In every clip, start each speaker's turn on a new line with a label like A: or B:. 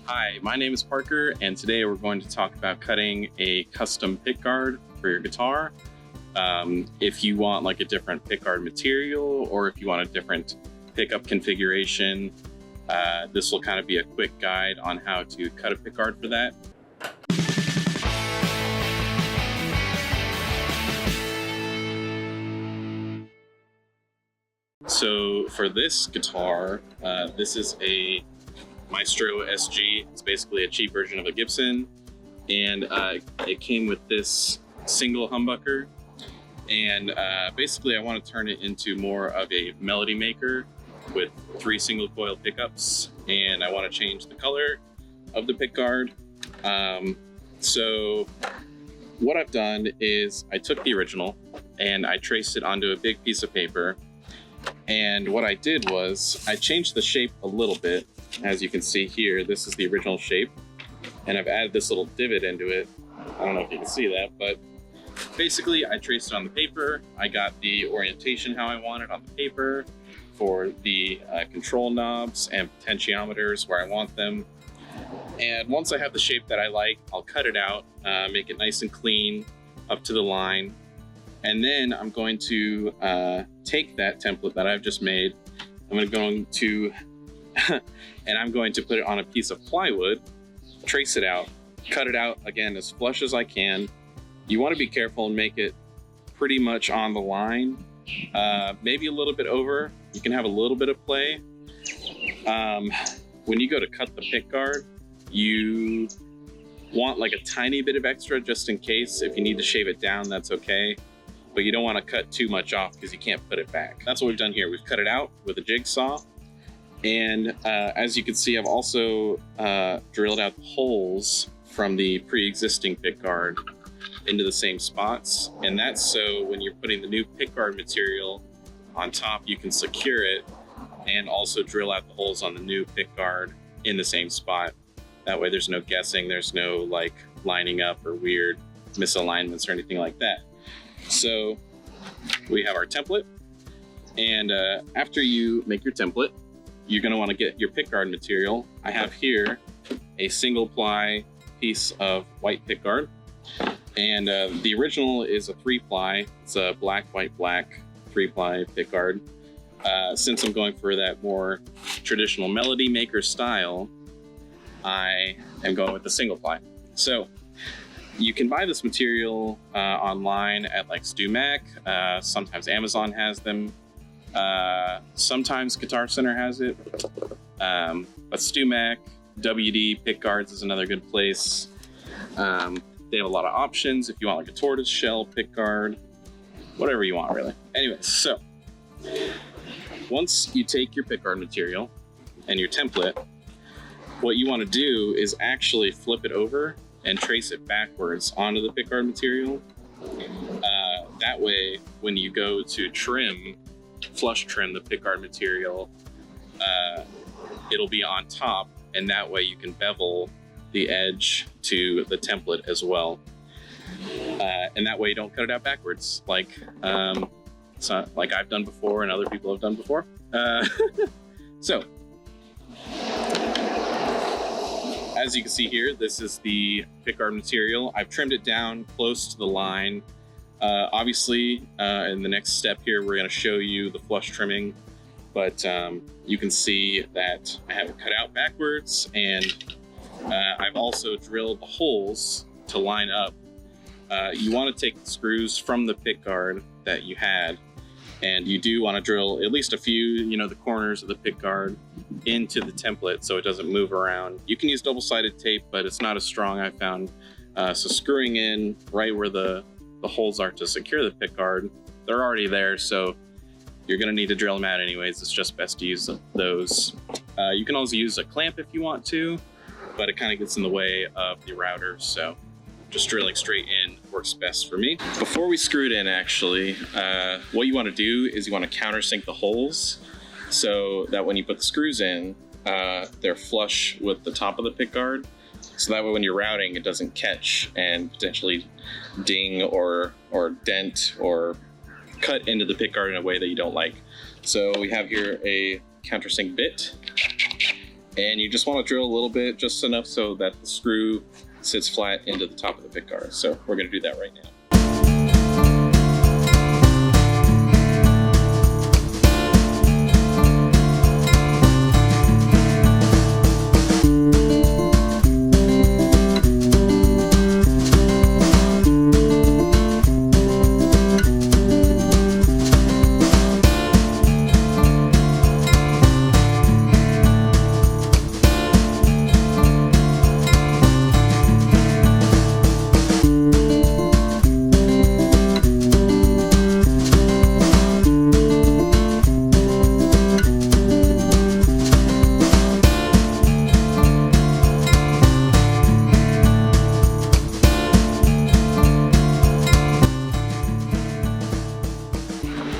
A: Hi, my name is Parker, and today we're going to talk about cutting a custom pickguard for your guitar. If you want like a different pickguard material, or if you want a different pickup configuration, this will kind of be a quick guide on how to cut a pickguard for that. So for this guitar, this is a Maestro SG. It's basically a cheap version of a Gibson, and it came with this single humbucker, and basically I want to turn it into more of a melody maker with 3 single coil pickups, and I want to change the color of the pickguard. So what I've done is I took the original and I traced it onto a big piece of paper, and what I did was I changed the shape a little bit. As you can see here, this is the original shape, and I've added this little divot into it. I don't know if you can see that, but basically I traced it on the paper. I got the orientation how I want it on the paper for the control knobs and potentiometers where I want them. And once I have the shape that I like, I'll cut it out, make it nice and clean up to the line. And then I'm going to take that template that I've just made. I'm going to and I'm going to put it on a piece of plywood, trace it out, cut it out again as flush as I can. You want to be careful and make it pretty much on the line, maybe a little bit over. You can have a little bit of play. When you go to cut the pickguard, you want like a tiny bit of extra just in case. If you need to shave it down, that's okay. But you don't want to cut too much off because you can't put it back. That's what we've done here. We've cut it out with a jigsaw. And as you can see, I've also drilled out the holes from the pre-existing pickguard into the same spots. And that's so when you're putting the new pickguard material on top, you can secure it and also drill out the holes on the new pickguard in the same spot. That way there's no guessing, there's no like lining up or weird misalignments or anything like that. So we have our template, and after you make your template, you're going to want to get your pickguard material. I have here a single ply piece of white pickguard, and the original is a 3-ply. It's a black, white, black 3-ply pickguard. Since I'm going for that more traditional melody maker style, I am going with the single ply. So you can buy this material online at like StewMac. Sometimes Amazon has them. Sometimes Guitar Center has it. But StewMac, WD, Pickguards is another good place. They have a lot of options if you want like a tortoise shell pickguard, whatever you want really. Anyway, so once you take your pickguard material and your template, what you want to do is actually flip it over and trace it backwards onto the pickguard material. That way, when you go to flush trim the pickguard material, it'll be on top, and that way you can bevel the edge to the template as well. And that way you don't cut it out backwards, like I've done before and other people have done before. So, as you can see here, this is the pickguard material. I've trimmed it down close to the line. Obviously, in the next step here, we're going to show you the flush trimming, but you can see that I have it cut out backwards, and I've also drilled the holes to line up. You want to take the screws from the pickguard that you had, and you do want to drill at least a few, the corners of the pickguard into the template so it doesn't move around. You can use double-sided tape, but it's not as strong, I found. So screwing in right where the holes are to secure the pickguard, they're already there, so you're going to need to drill them out anyways. It's just best to use those. You can also use a clamp if you want to, but it kind of gets in the way of the router, so just drilling straight in works best for me. Before we screw it in, actually, what you want to do is you want to countersink the holes so that when you put the screws in, they're flush with the top of the pickguard. So that way when you're routing, it doesn't catch and potentially ding or dent or cut into the pickguard in a way that you don't like. So we have here a countersink bit, And you just want to drill a little bit, just enough so that the screw sits flat into the top of the pickguard. So we're going to do that right now.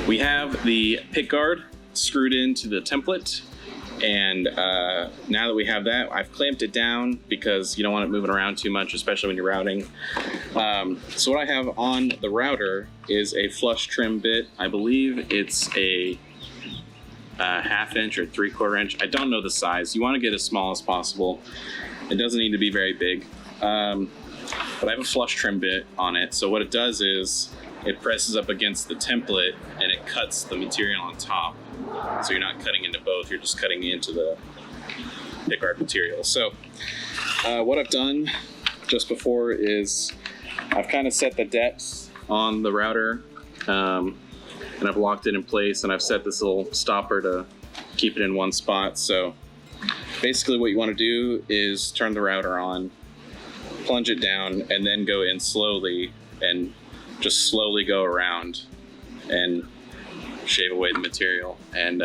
A: We have the pickguard screwed into the template, and now that we have that, I've clamped it down because you don't want it moving around too much, especially when you're routing. So what I have on the router is a flush trim bit. I believe it's a 1/2 inch or 3/4 inch. I don't know the size. You want to get as small as possible. It doesn't need to be very big. But I have a flush trim bit on it. So what it does is it presses up against the template and it cuts the material on top. So you're not cutting into both, you're just cutting into the pickguard material. So what I've done just before is I've kind of set the depths on the router and I've locked it in place, and I've set this little stopper to keep it in one spot. So basically what you want to do is turn the router on, plunge it down, and then go in slowly and just slowly go around and shave away the material. And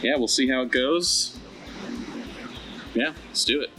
A: yeah, we'll see how it goes. Yeah, let's do it.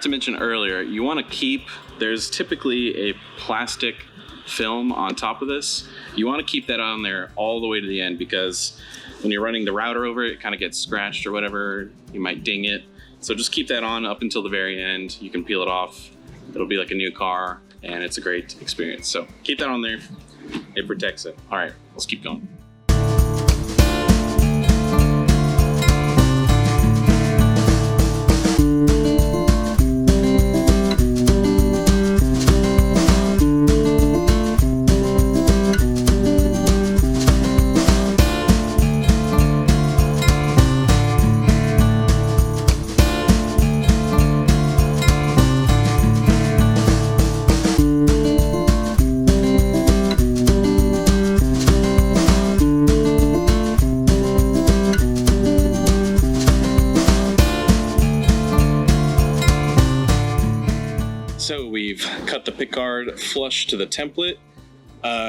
A: To mention earlier, you want to keep, there's typically a plastic film on top of this. You want to keep that on there all the way to the end, because when you're running the router over it, it kind of gets scratched or whatever, you might ding it. So just keep that on up until the very end. You can peel it off, it'll be like a new car, and it's a great experience. So keep that on there, it protects it. All right, let's keep going. So we've cut the pickguard flush to the template.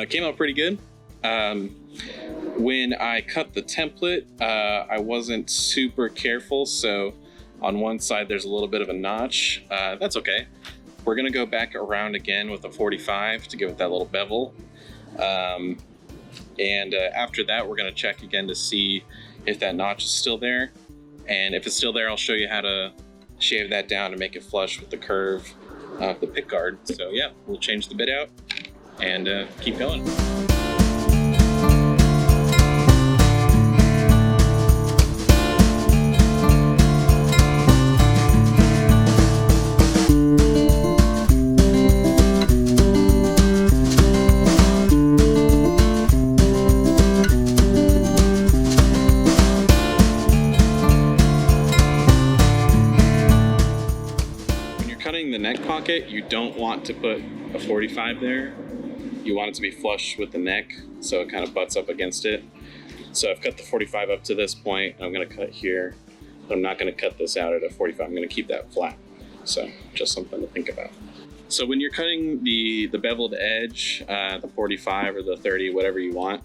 A: Came out pretty good. When I cut the template, I wasn't super careful, so on one side there's a little bit of a notch. That's okay. We're gonna go back around again with a 45 to give it that little bevel. And after that, we're gonna check again to see if that notch is still there. And if it's still there, I'll show you how to shave that down to make it flush with the curve of the pickguard. So yeah, we'll change the bit out and keep going. The neck pocket, you don't want to put a 45 there. You want it to be flush with the neck, so it kind of butts up against it. So I've cut the 45 up to this point. I'm going to cut here, but I'm not going to cut this out at a 45. I'm going to keep that flat. So just something to think about. So when you're cutting the beveled edge, the 45 or the 30, whatever you want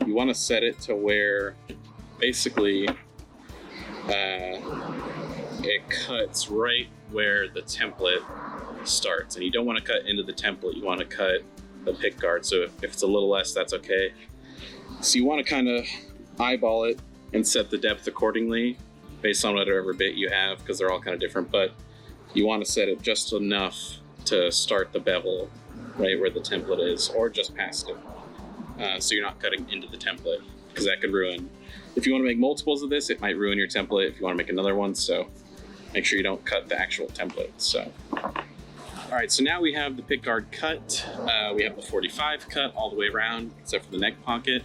A: to set it to where basically it cuts right where the template starts. And you don't want to cut into the template, you want to cut the pick guard. So if it's a little less, that's okay. So you want to kind of eyeball it and set the depth accordingly based on whatever bit you have, because they're all kind of different, but you want to set it just enough to start the bevel right where the template is, or just past it. So you're not cutting into the template, because that could ruin. If you want to make multiples of this, it might ruin your template if you want to make another one, so make sure you don't cut the actual template. So, all right, so now we have the pick guard cut. We have the 45 cut all the way around, except for the neck pocket.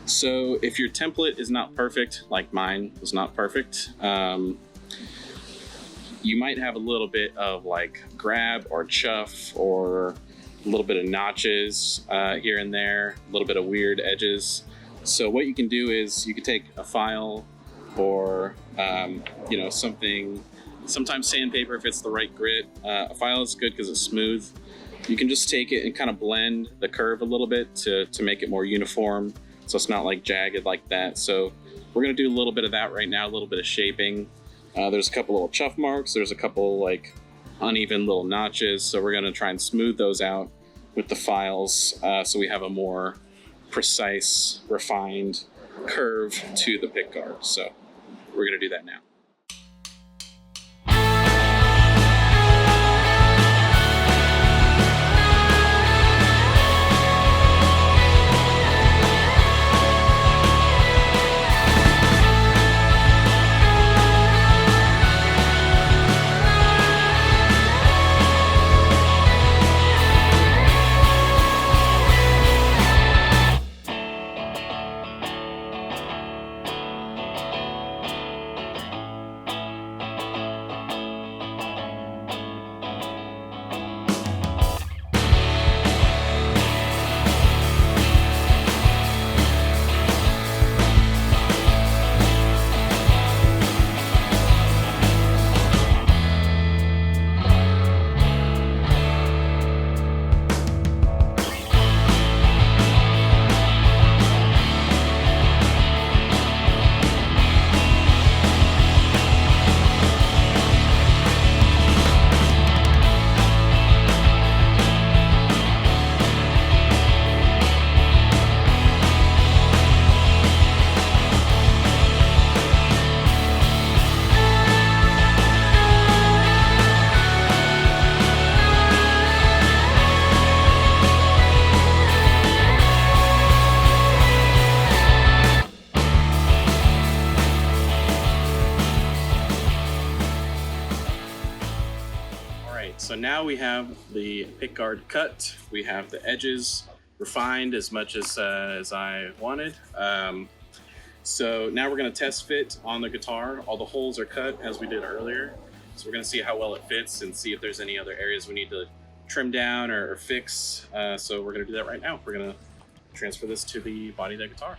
A: So if your template is not perfect, like mine was not perfect, you might have a little bit of like grab or chuff or a little bit of notches here and there, a little bit of weird edges. So what you can do is you can take a file or something, sometimes sandpaper if it's the right grit. A file is good because it's smooth. You can just take it and kind of blend the curve a little bit to make it more uniform, so it's not like jagged like that. So we're gonna do a little bit of that right now, a little bit of shaping. There's a couple little chuff marks, there's a couple like uneven little notches, so we're gonna try and smooth those out with the files so we have a more precise, refined curve to the pick guard. So we're gonna do that now. So now we have the pick guard cut. We have the edges refined as much as I wanted. So now we're gonna test fit on the guitar. All the holes are cut as we did earlier. So we're gonna see how well it fits and see if there's any other areas we need to trim down or fix. So we're gonna do that right now. We're gonna transfer this to the body of the guitar.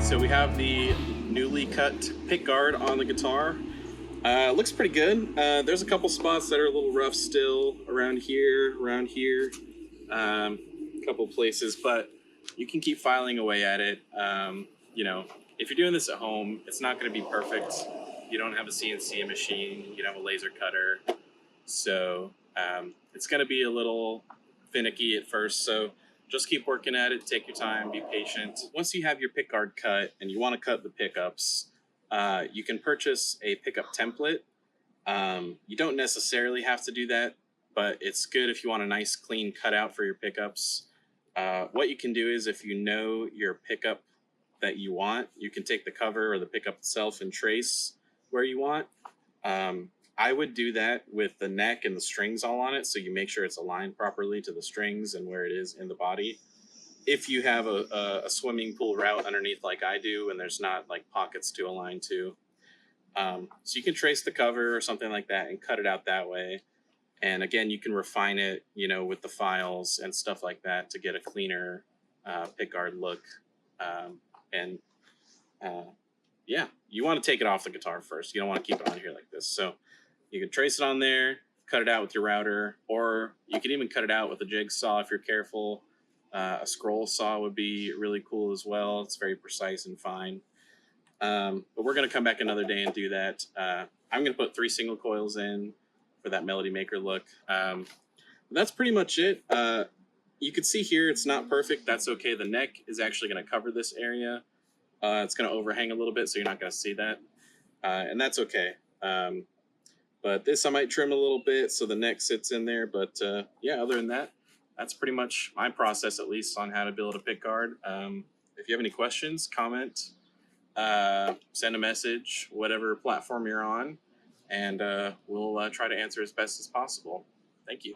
A: So we have the newly cut pick guard on the guitar. Looks pretty good. There's a couple spots that are a little rough still around here, a couple places, but you can keep filing away at it. If you're doing this at home, it's not going to be perfect. You don't have a CNC machine, you don't have a laser cutter. So it's going to be a little finicky at first. So just keep working at it, take your time, be patient. Once you have your pick guard cut and you want to cut the pickups, you can purchase a pickup template. You don't necessarily have to do that, but it's good if you want a nice clean cutout for your pickups. What you can do is if you know your pickup that you want, you can take the cover or the pickup itself and trace where you want. I would do that with the neck and the strings all on it, so you make sure it's aligned properly to the strings and where it is in the body. If you have a swimming pool route underneath like I do, and there's not like pockets to align to, so you can trace the cover or something like that and cut it out that way. And again, you can refine it, you know, with the files and stuff like that to get a cleaner pickguard look. And yeah, you want to take it off the guitar first. You don't want to keep it on here like this. So you can trace it on there, cut it out with your router, or you can even cut it out with a jigsaw if you're careful. A scroll saw would be really cool as well. It's very precise and fine. But we're going to come back another day and do that. I'm going to put 3 single coils in for that Melody Maker look. That's pretty much it. You can see here it's not perfect. That's okay. The neck is actually going to cover this area. It's going to overhang a little bit, so you're not going to see that. And that's okay. But this I might trim a little bit so the neck sits in there. But yeah, other than that, that's pretty much my process, at least, on how to build a pickguard. If you have any questions, comment, send a message, whatever platform you're on, and we'll try to answer as best as possible. Thank you.